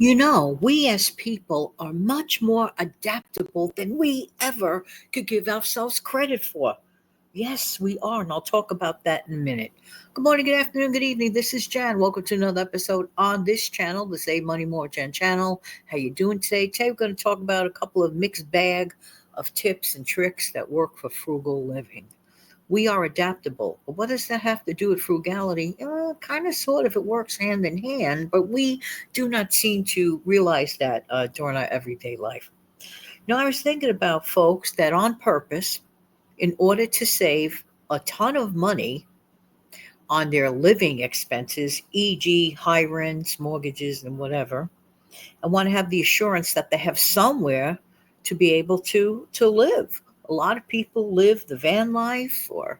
We as people are much more adaptable than we ever could give ourselves credit for. Yes, we are, and I'll talk about that in a minute. Good morning, good afternoon, good evening. This is Jan. Welcome to another episode on this channel, the Save Money More Jan channel. How you doing today? Today we're going to talk about a couple of mixed bag of tips and tricks that work for frugal living. We are adaptable. But what does that have to do with frugality? Kind of, sort of, it works hand in hand, but we do not seem to realize that during our everyday life. I was thinking about folks that on purpose, in order to save a ton of money on their living expenses, e.g., high rents, mortgages, and whatever, and want to have the assurance that they have somewhere to be able to live. A lot of people live the van life or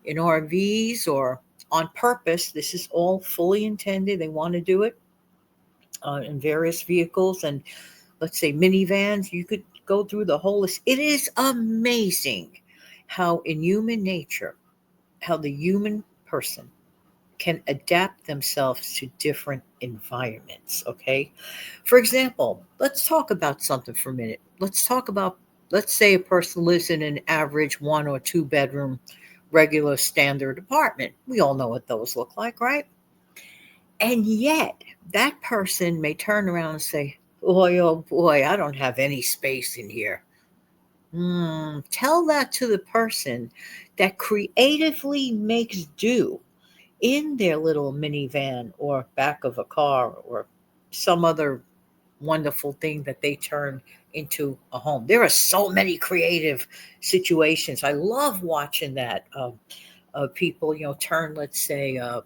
in RVs or on purpose. This is all fully intended. They want to do it in various vehicles and let's say minivans. You could go through the whole list. It is amazing how in human nature, how the human person can adapt themselves to different environments. Okay. For example, let's talk about something for a minute. Let's say a person lives in an average 1 or 2 bedroom, regular standard apartment. We all know what those look like, right? And yet, that person may turn around and say, boy, oh boy, I don't have any space in here. Tell that to the person that creatively makes do in their little minivan or back of a car or some other wonderful thing that they turn into a home. There are so many creative situations. I love watching that. People, turn, let's say, a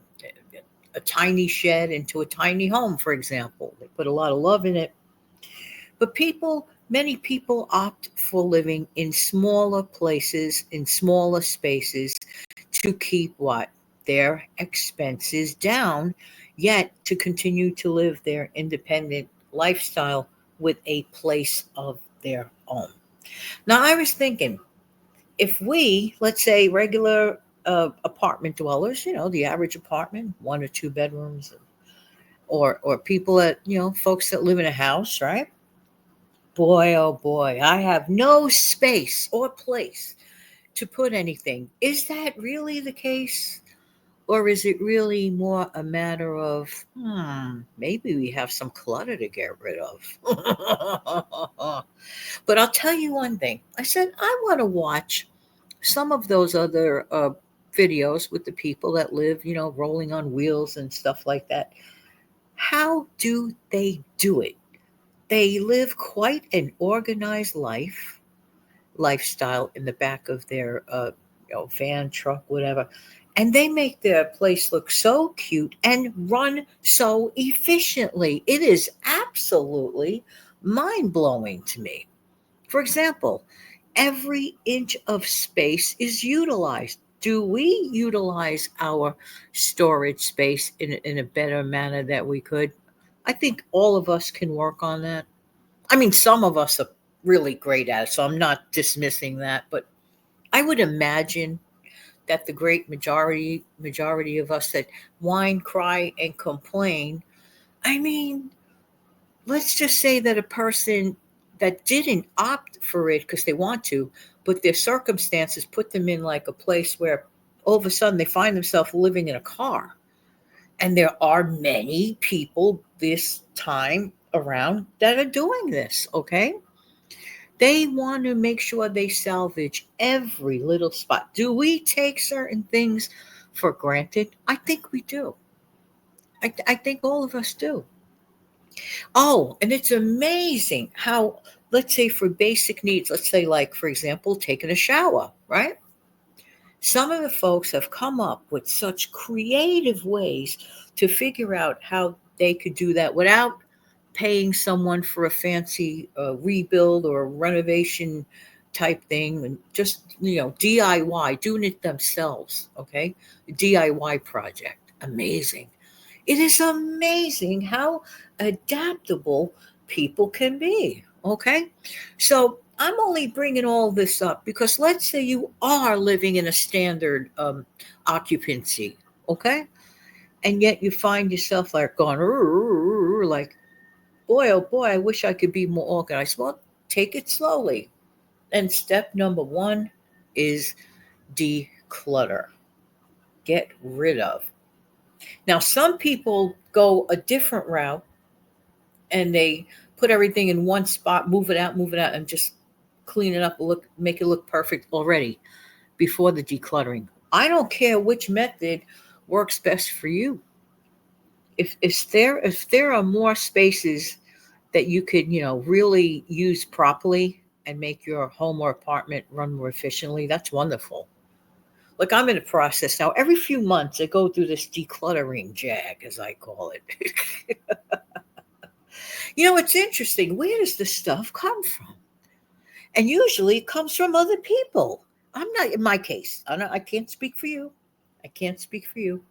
tiny shed into a tiny home, for example. They put a lot of love in it. But many people opt for living in smaller places, in smaller spaces to keep what? Their expenses down, yet to continue to live their independent lifestyle with a place of their own. Now, I was thinking, if we, let's say, regular apartment dwellers, the average apartment, 1 or 2 bedrooms, or people that, folks that live in a house, right? Boy, oh boy, I have no space or place to put anything. Is that really the case? Or is it really more a matter of, maybe we have some clutter to get rid of? But I'll tell you one thing. I said, I want to watch some of those other videos with the people that live, rolling on wheels and stuff like that. How do they do it? They live quite an organized lifestyle in the back of their van, truck, whatever. And they make their place look so cute and run so efficiently. It is absolutely mind blowing to me. For example, every inch of space is utilized. Do we utilize our storage space in a better manner that we could? I think all of us can work on that. I mean, some of us are really great at it, so I'm not dismissing that, but I would imagine that the great majority of us that whine, cry, and complain. I mean, let's just say that a person that didn't opt for it because they want to, but their circumstances put them in like a place where all of a sudden they find themselves living in a car. And there are many people this time around that are doing this, okay? They want to make sure they salvage every little spot. Do we take certain things for granted? I think we do. I think all of us do. Oh, and it's amazing how, let's say, for basic needs, let's say, like, for example, taking a shower, right? Some of the folks have come up with such creative ways to figure out how they could do that without paying someone for a fancy rebuild or renovation type thing, and just, DIY, doing it themselves. Okay. DIY project. Amazing. It is amazing how adaptable people can be. Okay. So I'm only bringing all this up because let's say you are living in a standard occupancy. Okay. And yet you find yourself like going, like, Boy, oh boy, I wish I could be more organized. Well, take it slowly. And step number one is declutter. Get rid of. Now, some people go a different route and they put everything in one spot, move it out, and just clean it up, make it look perfect already before the decluttering. I don't care which method works best for you. If there are more spaces that you could, really use properly and make your home or apartment run more efficiently, that's wonderful. Like I'm in a process now. Every few months, I go through this decluttering jag, as I call it. It's interesting. Where does this stuff come from? And usually, it comes from other people. I'm not in my case. I can't speak for you. I can't speak for you.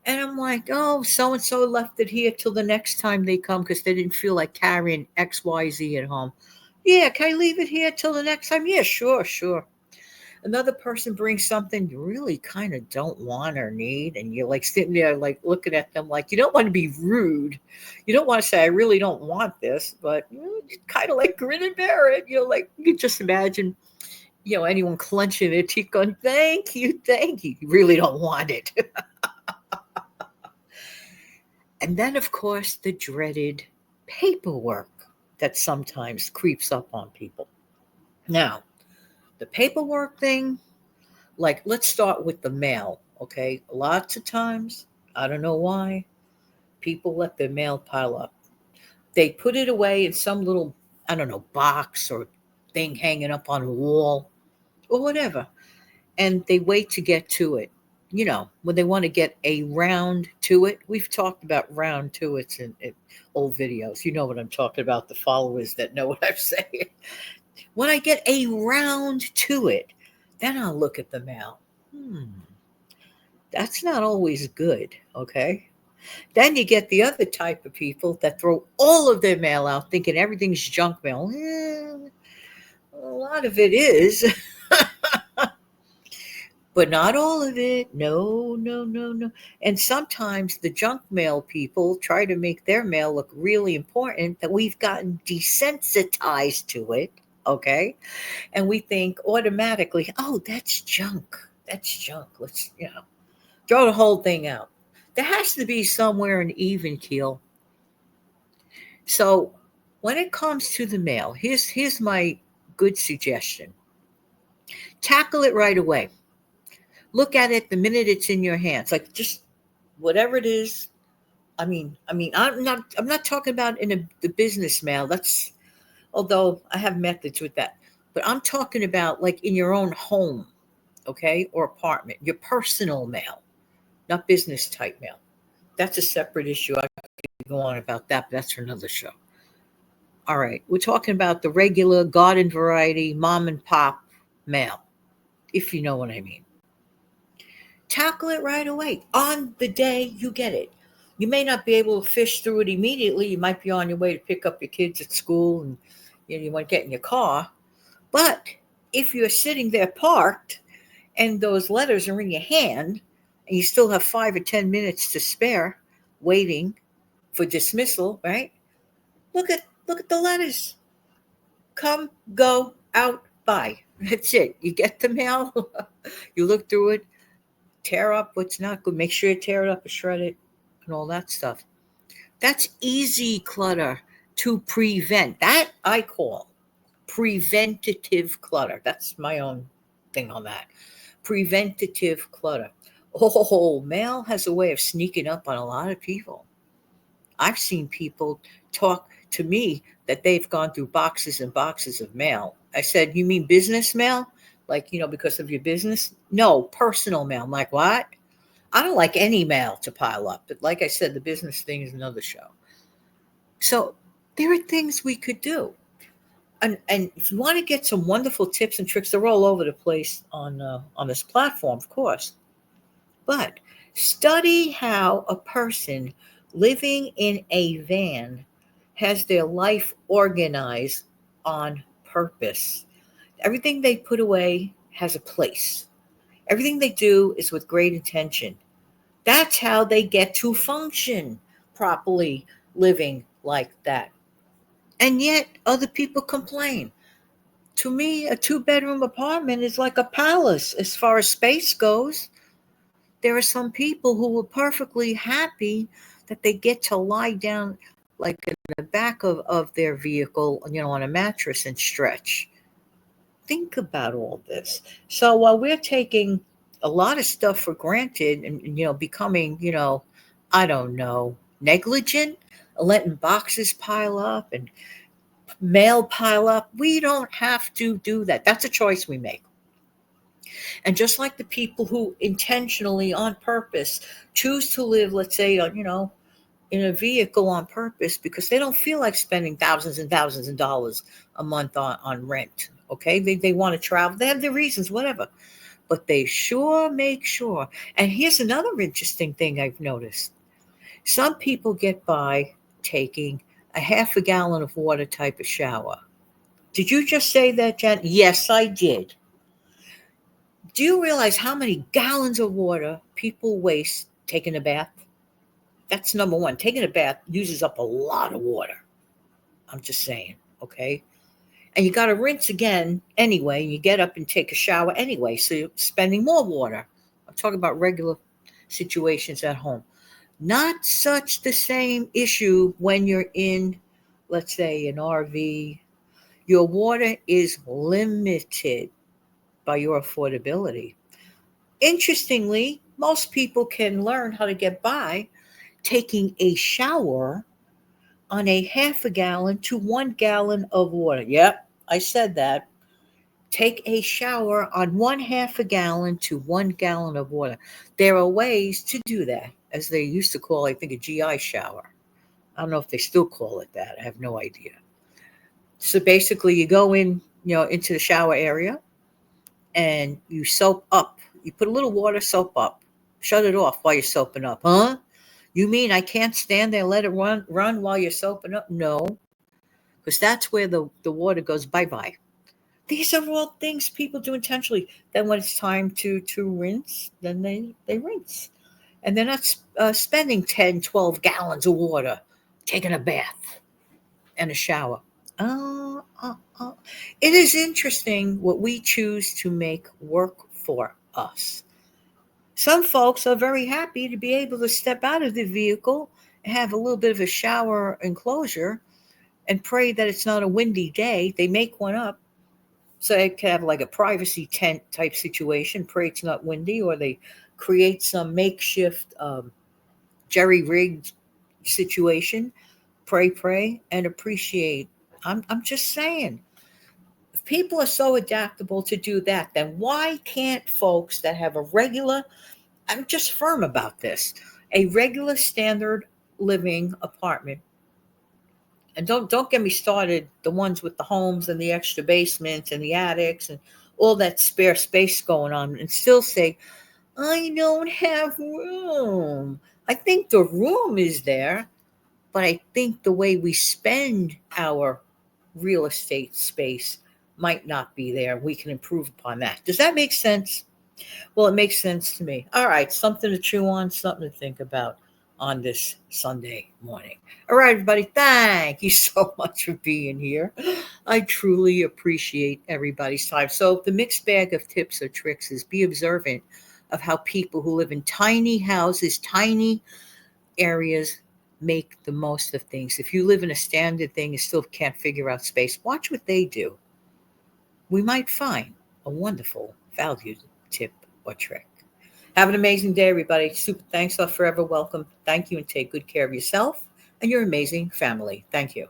And I'm like, oh, so and so left it here till the next time they come because they didn't feel like carrying XYZ at home. Yeah, can I leave it here till the next time? Yeah, sure, sure. Another person brings something you really kind of don't want or need, and you're like sitting there, like looking at them, like you don't want to be rude. You don't want to say, I really don't want this, but you kind of like grin and bear it. Like you can just imagine, anyone clenching their teeth going, thank you, thank you. You really don't want it. And then, of course, the dreaded paperwork that sometimes creeps up on people. Now, the paperwork thing, like, let's start with the mail, okay? Lots of times, I don't know why, people let their mail pile up. They put it away in some little, I don't know, box or thing hanging up on a wall or whatever, and they wait to get to it. When they want to get around to it. We've talked about round to it in old videos. You know what I'm talking about, the followers that know what I'm saying. When I get around to it, then I'll look at the mail. That's not always good, okay? Then you get the other type of people that throw all of their mail out thinking everything's junk mail. A lot of it is, but not all of it. No, no, no, no. And sometimes the junk mail people try to make their mail look really important that we've gotten desensitized to it, okay? And we think automatically, oh, that's junk. That's junk. Let's, throw the whole thing out. There has to be somewhere an even keel. So when it comes to the mail, here's my good suggestion. Tackle it right away. Look at it the minute it's in your hands. Like just whatever it is. I'm not talking about the business mail. That's although I have methods with that. But I'm talking about like in your own home, okay, or apartment, your personal mail, not business type mail. That's a separate issue. I could go on about that, but that's for another show. All right, we're talking about the regular garden variety mom and pop mail, if you know what I mean. Tackle it right away on the day you get it. You may not be able to fish through it immediately. You might be on your way to pick up your kids at school and you want to get in your car. But if you're sitting there parked and those letters are in your hand and you still have 5 or 10 minutes to spare waiting for dismissal, right? Look at the letters. Come, go, out, buy. That's it. You get the mail, you look through it, tear up what's not good. Make sure you tear it up and shred it and all that stuff. That's easy clutter to prevent. That I call preventative clutter. That's my own thing on that. Preventative clutter. Oh, mail has a way of sneaking up on a lot of people. I've seen people talk to me that they've gone through boxes and boxes of mail. I said, you mean business mail? Like, because of your business? No, personal mail. I'm like, what? I don't like any mail to pile up. But like I said, the business thing is another show. So there are things we could do. And if you want to get some wonderful tips and tricks, they're all over the place on this platform, of course. But study how a person living in a van has their life organized on purpose. Everything they put away has a place. Everything they do is with great intention. That's how they get to function properly living like that. And yet other people complain. To me, a 2-bedroom apartment is like a palace as far as space goes. There are some people who are perfectly happy that they get to lie down like in the back of their vehicle, on a mattress and stretch. Think about all this. So while we're taking a lot of stuff for granted and becoming, I don't know, negligent, letting boxes pile up and mail pile up, we don't have to do that. That's a choice we make. And just like the people who intentionally, on purpose, choose to live, let's say, in a vehicle on purpose because they don't feel like spending thousands and thousands of dollars a month on rent. Okay, they want to travel. They have their reasons, whatever. But they sure make sure. And here's another interesting thing I've noticed. Some people get by taking a half a gallon of water type of shower. Did you just say that, Jen? Yes, I did. Do you realize how many gallons of water people waste taking a bath? That's number one. Taking a bath uses up a lot of water. I'm just saying, okay? And you got to rinse again anyway. You get up and take a shower anyway, so you're spending more water. I'm talking about regular situations at home. Not such the same issue when you're in, let's say, an RV. Your water is limited by your affordability. Interestingly, most people can learn how to get by taking a shower on a half a gallon to 1 gallon of water. Yep, I said that. Take a shower on one half a gallon to 1 gallon of water. There are ways to do that, as they used to call, I think, a GI shower. I don't know if they still call it that. I have no idea. So basically, you go in, into the shower area and you soap up. You put a little water, soap up. Shut it off while you're soaping up. Huh? You mean I can't stand there and let it run while you're soaping up? No, because that's where the water goes bye-bye. These are all things people do intentionally. Then when it's time to rinse, then they rinse. And they're not spending 10, 12 gallons of water taking a bath and a shower. Uh, uh, uh. It is interesting what we choose to make work for us. Some folks are very happy to be able to step out of the vehicle and have a little bit of a shower enclosure and pray that it's not a windy day. They make one up so they can have like a privacy tent type situation. Pray it's not windy, or they create some makeshift jerry rigged situation. Pray, and appreciate. I'm just saying, if people are so adaptable to do that, then why can't folks that have a regular, I'm just firm about this, a regular standard living apartment, and don't get me started, the ones with the homes and the extra basements and the attics and all that spare space going on, and still say, I don't have room. I think the room is there, but I think the way we spend our real estate space might not be there. We can improve upon that. Does that make sense? Well, it makes sense to me. All right, something to chew on, something to think about on this Sunday morning. All right, everybody, thank you so much for being here. I truly appreciate everybody's time. So, the mixed bag of tips or tricks is be observant of how people who live in tiny houses, tiny areas, make the most of things. If you live in a standard thing and still can't figure out space, watch what they do. We might find a wonderful valued tip or trick. Have an amazing day, everybody. Super thanks are forever welcome. Thank you, and take good care of yourself and your amazing family. Thank you.